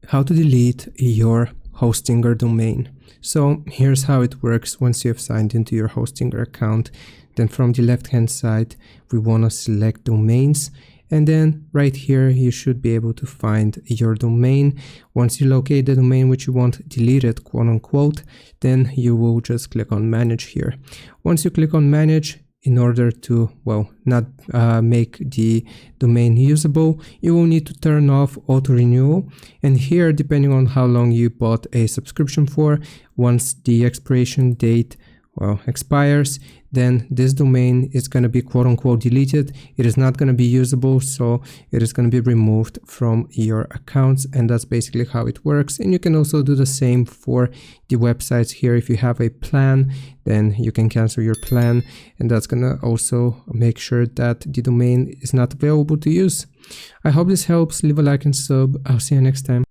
how to delete your Hostinger domain. So here's how it works once you have signed into your Hostinger account. Then from the left hand side, we want to select domains. And then right here, you should be able to find your domain. Once you locate the domain which you want deleted, quote unquote, then you will just click on manage here. Once you click on manage, in order to, well, not make the domain usable, you will need to turn off auto renewal. And here, depending on how long you bought a subscription for, once the expiration date expires, then this domain is going to be quote unquote deleted. It is not going to be usable, so it is going to be removed from your accounts, and that's basically how it works. And you can also do the same for the websites here. If you have a plan, then you can cancel your plan, and that's going to also make sure that the domain is not available to use. I hope this helps. Leave a like and sub. I'll see you next time.